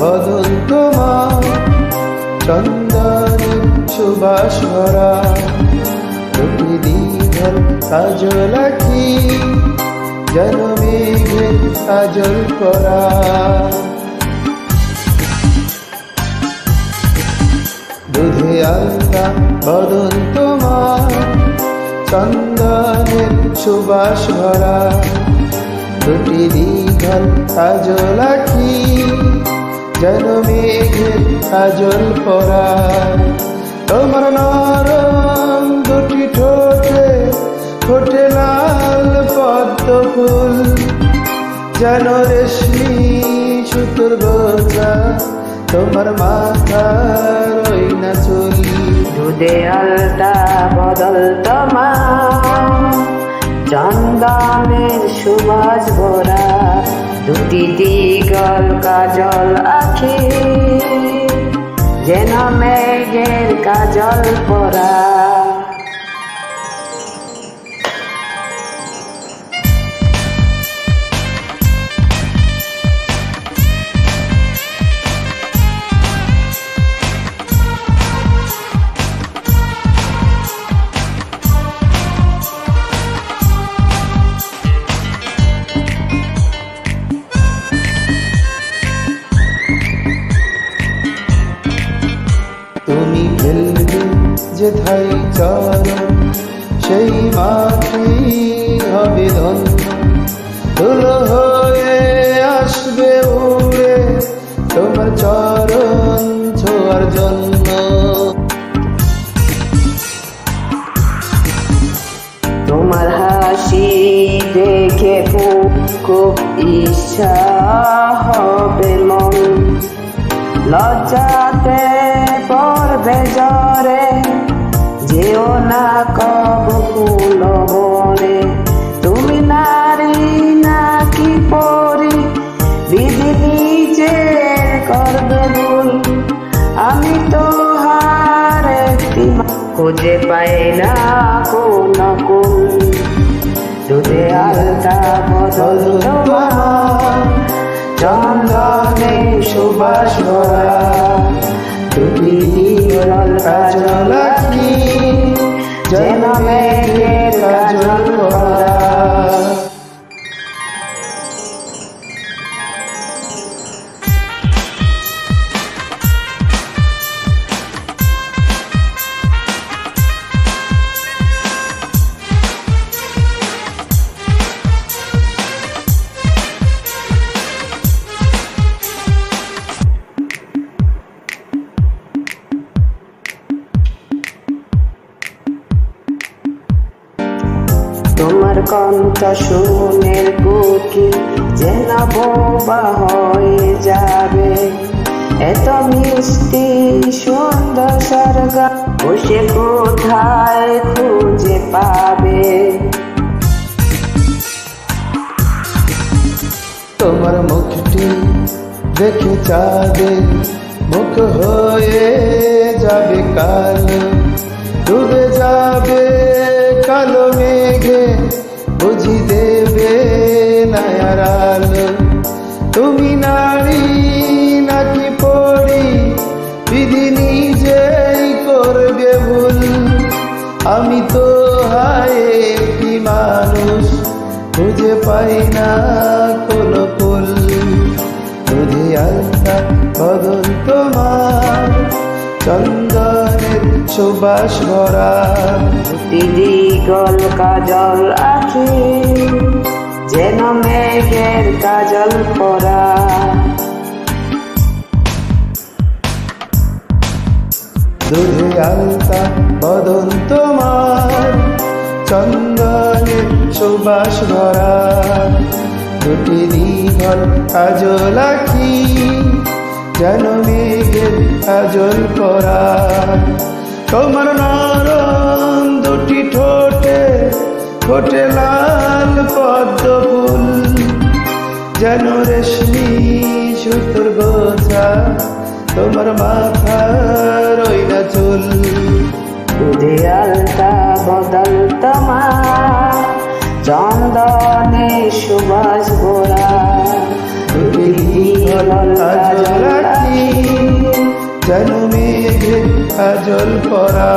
বদন তোমার চন্দনের সুবাস ভরা, দুটি দীঘল কাজল আঁখি যেন মেঘে কাজল করা। দুধে আলতা বদন তোমার চন্দনের সুবাস ভরা, দুটি দীঘল কাজল আঁখি যেন মেঘের কাজল পরা। তোমার নরম দুটি ঠোঁটে ফোটে লাল পদ্ম ফুল, যেন রেশমি সুতোর গোছা তোমার মাথার ওই না চুল। দুধে আলতা বদল তোমার চন্দনের সুবাস ভরা, দুটি দীঘল কাজল আঁখি যেন মেঘের কাজল পরা। তুমি ফেলবে যেথায় চরণ সেই মাটি হবে ধন্য, ধুলো হয়ে আসবে উড়ে তোমার চরণ ছোঁয়ার জন্য। তোমার হাসি দেখে খুব ইচ্ছা হবে মন, লজ্জাতে পড়বে জ্বরে যেও না কবু ফুল বনে। তুমি নারী নাকি পরি বিধি নিজের করবে ভুল, আমি তো হার একটি খুঁজে পাই না কোন কুল। দুধে আলতা বদল তোমার চন্দনে সুবাস ভরা, দুটি দীঘল কাজল আঁখি যেন মেঘের কাজল পরা। তোমার কণ্ঠ শুনে বুকে যেন বোবা হয়ে যাবে, এত মিষ্টি সুন্দর স্বর্গ বসে কোথায় খুঁজে পাবে। তোমার মুখটি দেখে চাঁদে মুখ হয়ে যাবে কালো, ডুবে যাবে কালো মেঘে বুঝি দেবে নায়ার আলো। তুমি নারী নাকি পড়ি বিধি নিজেই করবে ভুল, আমি তো হায় কি মানুষ খুঁজে পাই না কোনো ফুল। দুধে আলতা বদন তোমার চন্দনের সুবাস ভরা, দুটি দীঘল কাজল আঁখি যেন মেঘের কাজল পরা। দুধে আলতা বদন তোমার চন্দনের সুবাস ভরা, দুটি দীঘল কাজল আঁখি যেন মেঘের কাজল পরা। তোমার নরম দুটি ঠোঁটে ফোটে লাল পদ্ম ফুল, যেন রেশমি সুতোর গোছা তোমার মাথার ওই না চুল। দুধে আলতা বদল তোমার চন্দনে সুবাস ভরা, দুটি দীঘল কাজল যেন মেঘে কাজল পরা।